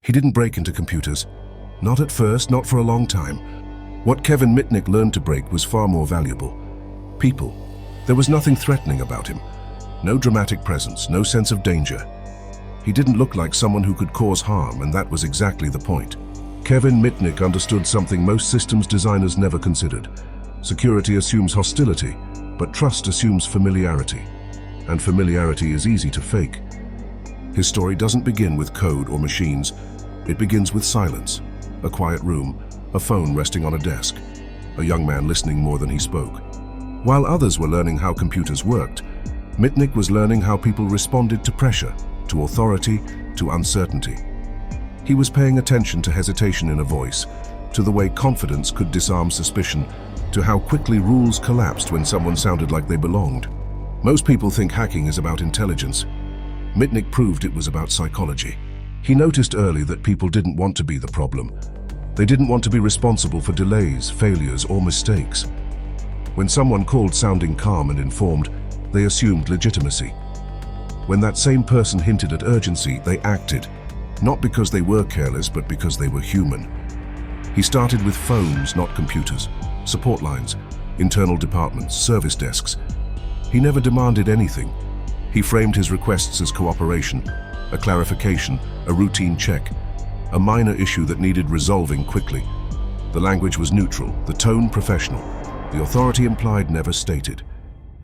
He didn't break into computers. Not at first, not for a long time. What Kevin Mitnick learned to break was far more valuable. People. There was nothing threatening about him. No dramatic presence, no sense of danger. He didn't look like someone who could cause harm, and that was exactly the point. Kevin Mitnick understood something most systems designers never considered. Security assumes hostility, but trust assumes familiarity. And familiarity is easy to fake. His story doesn't begin with code or machines. It begins with silence, a quiet room, a phone resting on a desk, a young man listening more than he spoke. While others were learning how computers worked, Mitnick was learning how people responded to pressure, to authority, to uncertainty. He was paying attention to hesitation in a voice, to the way confidence could disarm suspicion, to how quickly rules collapsed when someone sounded like they belonged. Most people think hacking is about intelligence. Mitnick proved it was about psychology. He noticed early that people didn't want to be the problem. They didn't want to be responsible for delays, failures, or mistakes. When someone called sounding calm and informed, they assumed legitimacy. When that same person hinted at urgency, they acted, not because they were careless, but because they were human. He started with phones, not computers, support lines, internal departments, service desks. He never demanded anything. He framed his requests as cooperation, a clarification, a routine check, a minor issue that needed resolving quickly. The language was neutral, the tone professional, the authority implied never stated,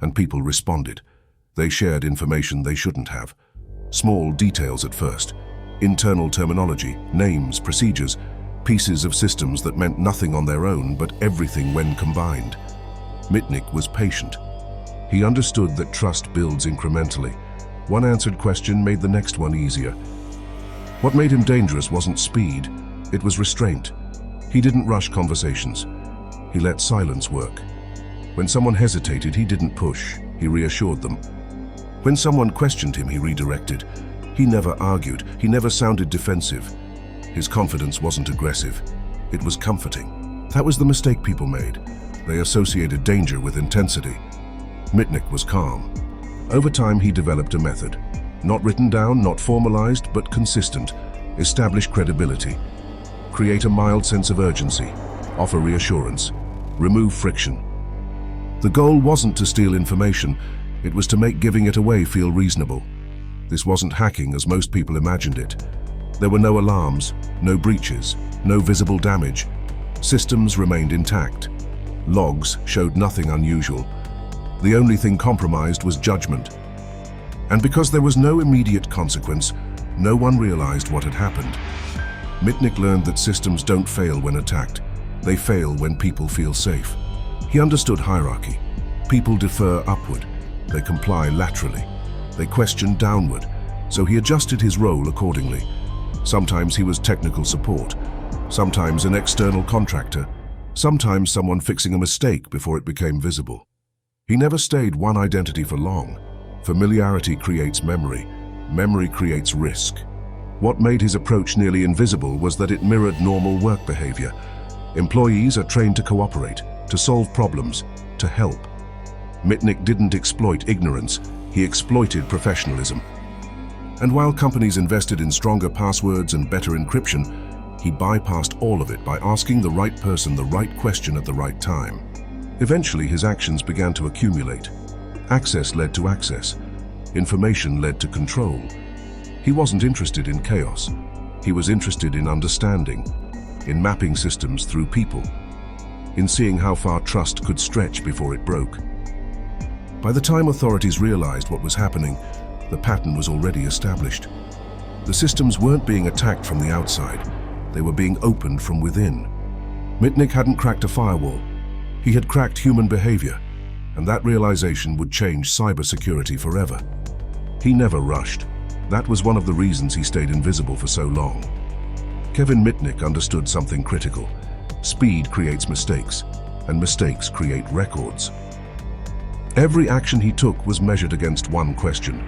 and people responded. They shared information they shouldn't have. Small details at first, internal terminology, names, procedures, pieces of systems that meant nothing on their own, but everything when combined. Mitnick was patient. He understood that trust builds incrementally. One answered question made the next one easier. What made him dangerous wasn't speed, it was restraint. He didn't rush conversations. He let silence work. When someone hesitated, he didn't push, he reassured them. When someone questioned him, he redirected. He never argued, he never sounded defensive. His confidence wasn't aggressive, it was comforting. That was the mistake people made. They associated danger with intensity. Mitnick was calm. Over time, he developed a method. Not written down, not formalized, but consistent. Establish credibility. Create a mild sense of urgency. Offer reassurance. Remove friction. The goal wasn't to steal information, it was to make giving it away feel reasonable. This wasn't hacking as most people imagined it. There were no alarms, no breaches, no visible damage. Systems remained intact. Logs showed nothing unusual. The only thing compromised was judgment. And because there was no immediate consequence, no one realized what had happened. Mitnick learned that systems don't fail when attacked. They fail when people feel safe. He understood hierarchy. People defer upward. They comply laterally. They question downward. So he adjusted his role accordingly. Sometimes he was technical support. Sometimes an external contractor. Sometimes someone fixing a mistake before it became visible. He never stayed one identity for long. Familiarity creates memory. Memory creates risk. What made his approach nearly invisible was that it mirrored normal work behavior. Employees are trained to cooperate, to solve problems, to help. Mitnick didn't exploit ignorance, he exploited professionalism. And while companies invested in stronger passwords and better encryption, he bypassed all of it by asking the right person the right question at the right time. Eventually, his actions began to accumulate. Access led to access. Information led to control. He wasn't interested in chaos. He was interested in understanding, in mapping systems through people, in seeing how far trust could stretch before it broke. By the time authorities realized what was happening, the pattern was already established. The systems weren't being attacked from the outside. They were being opened from within. Mitnick hadn't cracked a firewall. He had cracked human behavior, and that realization would change cybersecurity forever. He never rushed. That was one of the reasons he stayed invisible for so long. Kevin Mitnick understood something critical. Speed creates mistakes, and mistakes create records. Every action he took was measured against one question.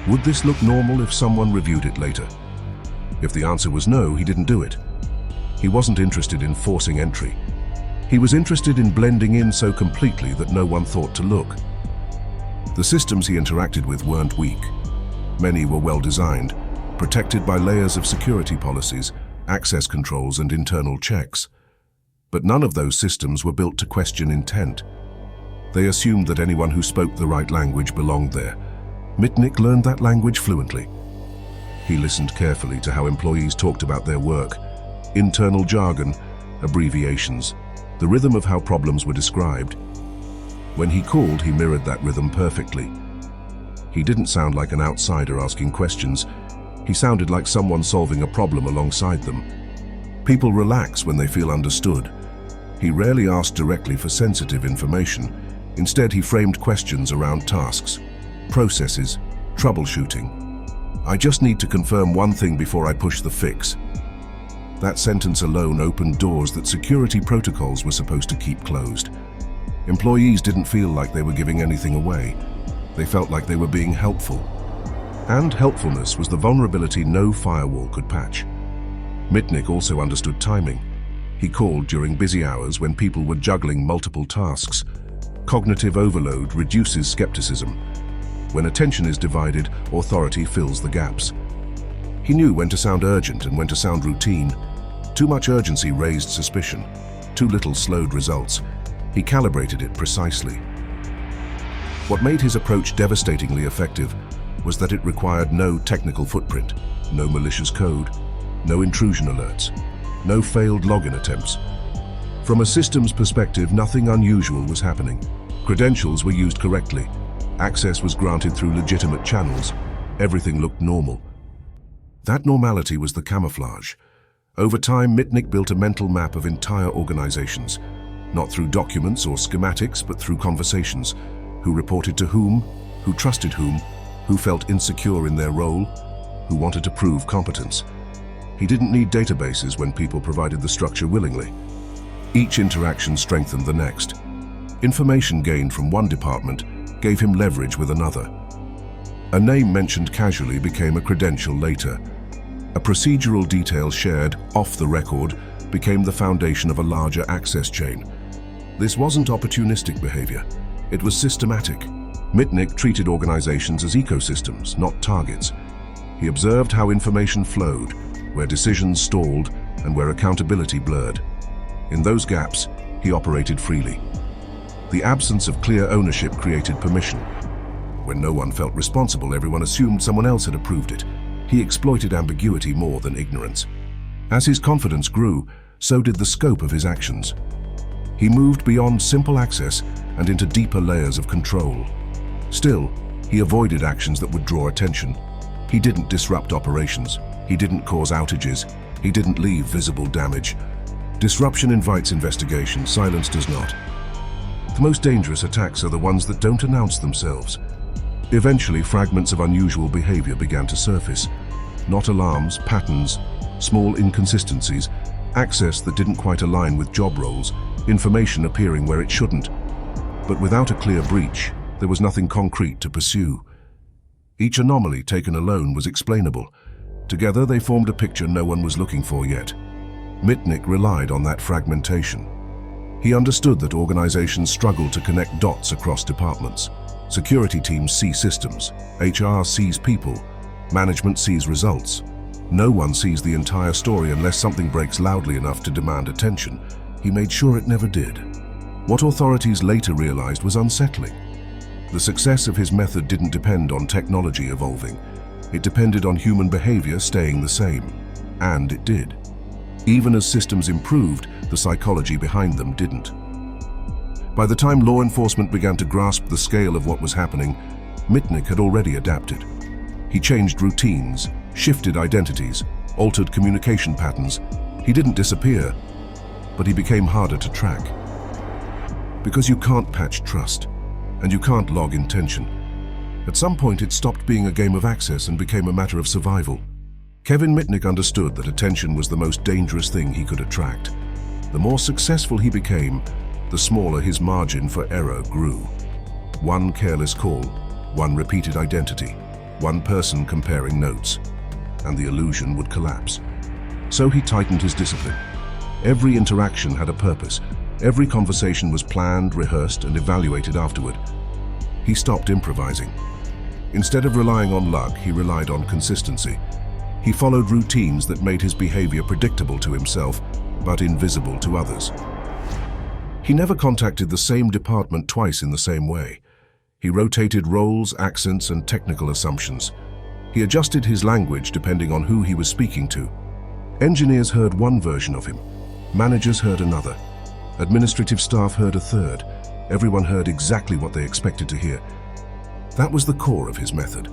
Would this look normal if someone reviewed it later? If the answer was no, he didn't do it. He wasn't interested in forcing entry. He was interested in blending in so completely that no one thought to look. The systems he interacted with weren't weak. Many were well designed. protected by layers of security policies, access controls, and internal checks. But none of those systems were built to question intent. They assumed that anyone who spoke the right language belonged there. Mitnick learned that language fluently. He listened carefully to how employees talked about their work, internal jargon, abbreviations, the rhythm of how problems were described. When he called, he mirrored that rhythm perfectly. He didn't sound like an outsider asking questions. He sounded like someone solving a problem alongside them. People relax when they feel understood. He rarely asked directly for sensitive information. Instead, he framed questions around tasks, processes, troubleshooting. "I just need to confirm one thing before I push the fix." That sentence alone opened doors that security protocols were supposed to keep closed. Employees didn't feel like they were giving anything away. They felt like they were being helpful. And helpfulness was the vulnerability no firewall could patch. Mitnick also understood timing. He called during busy hours when people were juggling multiple tasks. Cognitive overload reduces skepticism. When attention is divided, authority fills the gaps. He knew when to sound urgent and when to sound routine. Too much urgency raised suspicion. Too little slowed results. He calibrated it precisely. What made his approach devastatingly effective was that it required no technical footprint, no malicious code, no intrusion alerts, no failed login attempts. From a systems perspective, nothing unusual was happening. Credentials were used correctly. Access was granted through legitimate channels. Everything looked normal. That normality was the camouflage. Over time, Mitnick built a mental map of entire organizations, not through documents or schematics, but through conversations. Who reported to whom, who trusted whom, who felt insecure in their role, who wanted to prove competence. He didn't need databases when people provided the structure willingly. Each interaction strengthened the next. Information gained from one department gave him leverage with another. A name mentioned casually became a credential later. A procedural detail shared off the record became the foundation of a larger access chain. This wasn't opportunistic behavior. It was systematic. Mitnick treated organizations as ecosystems, not targets. He observed how information flowed, where decisions stalled, and where accountability blurred. In those gaps, he operated freely. The absence of clear ownership created permission. When no one felt responsible, everyone assumed someone else had approved it. He exploited ambiguity more than ignorance. As his confidence grew, so did the scope of his actions. He moved beyond simple access and into deeper layers of control. Still, he avoided actions that would draw attention. He didn't disrupt operations. He didn't cause outages. He didn't leave visible damage. Disruption invites investigation, silence does not. The most dangerous attacks are the ones that don't announce themselves. Eventually, fragments of unusual behavior began to surface. Not alarms, patterns, small inconsistencies, access that didn't quite align with job roles, information appearing where it shouldn't. But without a clear breach, there was nothing concrete to pursue. Each anomaly taken alone was explainable. Together, they formed a picture no one was looking for yet. Mitnick relied on that fragmentation. He understood that organizations struggle to connect dots across departments. Security teams see systems, HR sees people, management sees results. No one sees the entire story unless something breaks loudly enough to demand attention. He made sure it never did. What authorities later realized was unsettling. The success of his method didn't depend on technology evolving. It depended on human behavior staying the same. And it did. Even as systems improved, the psychology behind them didn't. By the time law enforcement began to grasp the scale of what was happening, Mitnick had already adapted. He changed routines, shifted identities, altered communication patterns. He didn't disappear, but he became harder to track. Because you can't patch trust, and you can't log intention. At some point, it stopped being a game of access and became a matter of survival. Kevin Mitnick understood that attention was the most dangerous thing he could attract. The more successful he became, the smaller his margin for error grew. One careless call, one repeated identity, one person comparing notes, and the illusion would collapse. So he tightened his discipline. Every interaction had a purpose. Every conversation was planned, rehearsed, and evaluated afterward. He stopped improvising. Instead of relying on luck, he relied on consistency. He followed routines that made his behavior predictable to himself, but invisible to others. He never contacted the same department twice in the same way. He rotated roles, accents, and technical assumptions. He adjusted his language depending on who he was speaking to. Engineers heard one version of him. Managers heard another. Administrative staff heard a third. Everyone heard exactly what they expected to hear. That was the core of his method.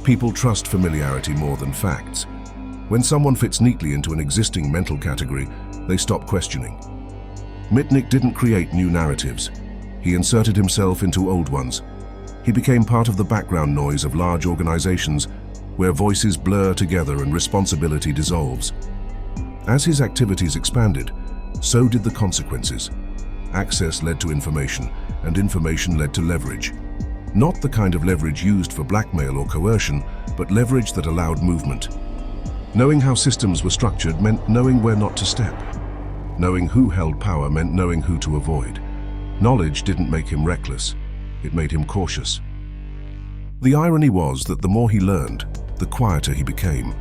People trust familiarity more than facts. When someone fits neatly into an existing mental category, they stop questioning. Mitnick didn't create new narratives. He inserted himself into old ones. He became part of the background noise of large organizations where voices blur together and responsibility dissolves. As his activities expanded, so did the consequences. Access led to information, and information led to leverage. Not the kind of leverage used for blackmail or coercion, but leverage that allowed movement. Knowing how systems were structured meant knowing where not to step. Knowing who held power meant knowing who to avoid. Knowledge didn't make him reckless. It made him cautious. The irony was that the more he learned, the quieter he became.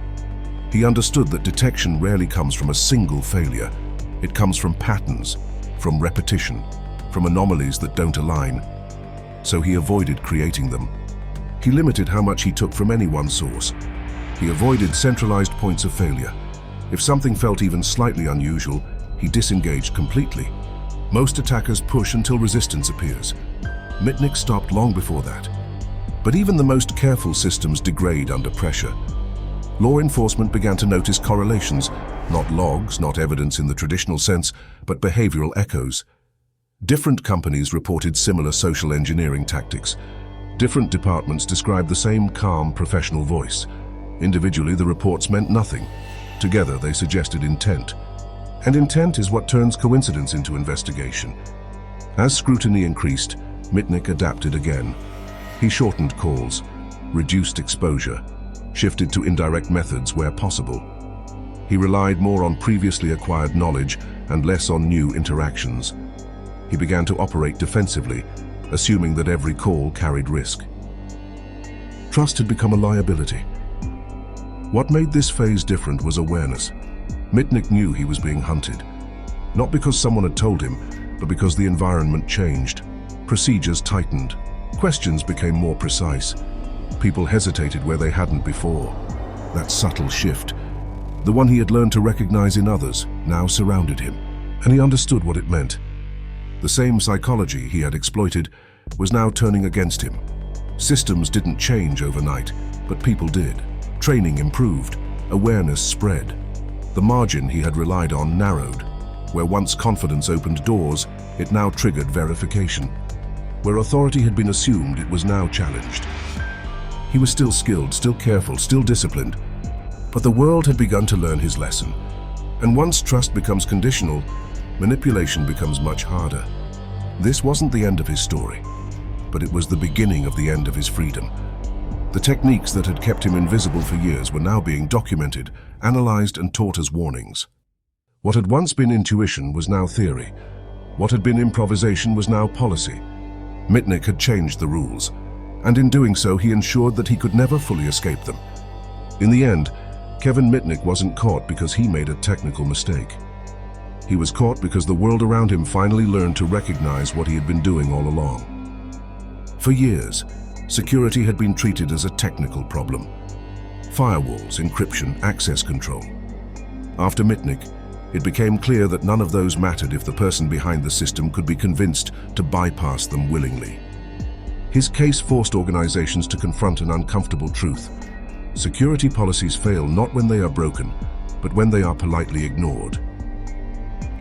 He understood that detection rarely comes from a single failure. It comes from patterns, from repetition, from anomalies that don't align. So he avoided creating them. He limited how much he took from any one source. He avoided centralized points of failure. If something felt even slightly unusual, he disengaged completely. Most attackers push until resistance appears. Mitnick stopped long before that. But even the most careful systems degrade under pressure. Law enforcement began to notice correlations, not logs, not evidence in the traditional sense, but behavioral echoes. Different companies reported similar social engineering tactics. Different departments described the same calm, professional voice. Individually, the reports meant nothing. Together, they suggested intent. And intent is what turns coincidence into investigation. As scrutiny increased, Mitnick adapted again. He shortened calls, reduced exposure, shifted to indirect methods where possible. He relied more on previously acquired knowledge and less on new interactions. He began to operate defensively, assuming that every call carried risk. Trust had become a liability. What made this phase different was awareness. Mitnick knew he was being hunted. Not because someone had told him, but because the environment changed. Procedures tightened. Questions became more precise. People hesitated where they hadn't before. That subtle shift, the one he had learned to recognize in others, now surrounded him, and he understood what it meant. The same psychology he had exploited was now turning against him. Systems didn't change overnight, but people did. Training improved, awareness spread. The margin he had relied on narrowed. Where once confidence opened doors, it now triggered verification. Where authority had been assumed, it was now challenged. He was still skilled, still careful, still disciplined, but the world had begun to learn his lesson. And once trust becomes conditional, manipulation becomes much harder. This wasn't the end of his story, but it was the beginning of the end of his freedom. The techniques that had kept him invisible for years were now being documented, analyzed, and taught as warnings. What had once been intuition was now theory. What had been improvisation was now policy. Mitnick had changed the rules, and in doing so he ensured that he could never fully escape them. In the end, Kevin Mitnick wasn't caught because he made a technical mistake. He was caught because the world around him finally learned to recognize what he had been doing all along. For years, security had been treated as a technical problem. Firewalls, encryption, access control. After Mitnick, it became clear that none of those mattered if the person behind the system could be convinced to bypass them willingly. His case forced organizations to confront an uncomfortable truth. Security policies fail not when they are broken, but when they are politely ignored.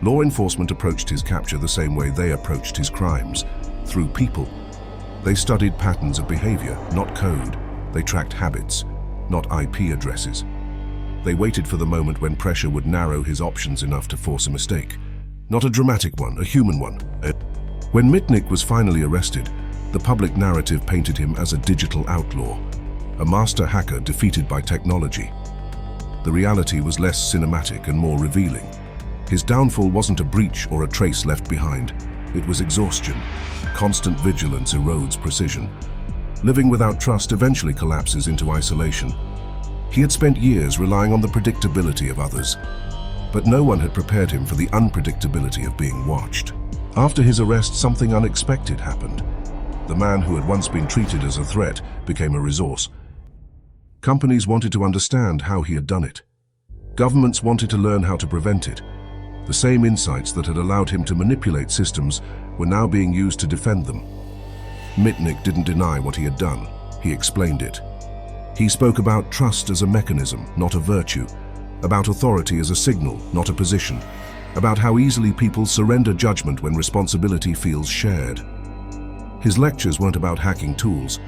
Law enforcement approached his capture the same way they approached his crimes, through people. They studied patterns of behavior, not code. They tracked habits, not IP addresses. They waited for the moment when pressure would narrow his options enough to force a mistake. Not a dramatic one, a human one. When Mitnick was finally arrested, the public narrative painted him as a digital outlaw, a master hacker defeated by technology. The reality was less cinematic and more revealing. His downfall wasn't a breach or a trace left behind. It was exhaustion. Constant vigilance erodes precision. Living without trust eventually collapses into isolation. He had spent years relying on the predictability of others, but no one had prepared him for the unpredictability of being watched. After his arrest, something unexpected happened. The man who had once been treated as a threat became a resource. Companies wanted to understand how he had done it. Governments wanted to learn how to prevent it. The same insights that had allowed him to manipulate systems were now being used to defend them. Mitnick didn't deny what he had done. He explained it. He spoke about trust as a mechanism, not a virtue, about authority as a signal, not a position, about how easily people surrender judgment when responsibility feels shared. His lectures weren't about hacking tools.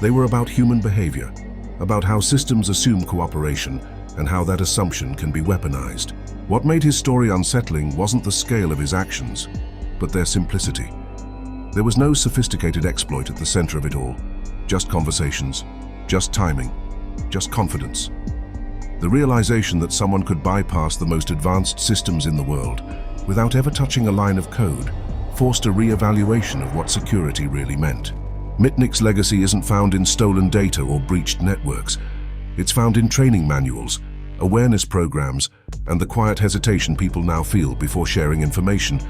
They were about human behavior, about how systems assume cooperation and how that assumption can be weaponized. What made his story unsettling wasn't the scale of his actions, but their simplicity. There was no sophisticated exploit at the center of it all, just conversations, just timing, just confidence. The realization that someone could bypass the most advanced systems in the world without ever touching a line of code forced a re-evaluation of what security really meant. Mitnick's legacy isn't found in stolen data or breached networks. It's found in training manuals, awareness programs, and the quiet hesitation people now feel before sharing information,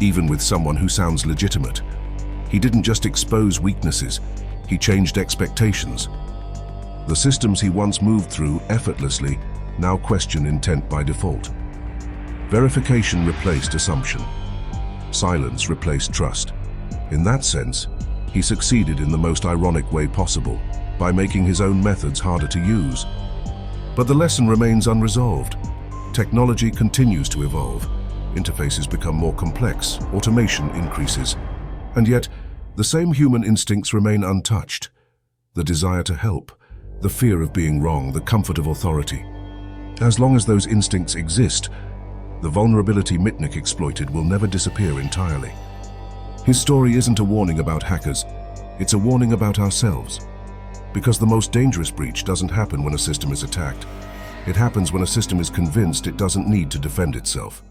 even with someone who sounds legitimate. He didn't just expose weaknesses, he changed expectations. The systems he once moved through effortlessly now question intent by default. Verification replaced assumption. Silence replaced trust. In that sense, he succeeded in the most ironic way possible, by making his own methods harder to use. But the lesson remains unresolved. Technology continues to evolve. Interfaces become more complex, automation increases. And yet, the same human instincts remain untouched. The desire to help, the fear of being wrong, the comfort of authority. As long as those instincts exist, the vulnerability Mitnick exploited will never disappear entirely. His story isn't a warning about hackers, it's a warning about ourselves. Because the most dangerous breach doesn't happen when a system is attacked. It happens when a system is convinced it doesn't need to defend itself.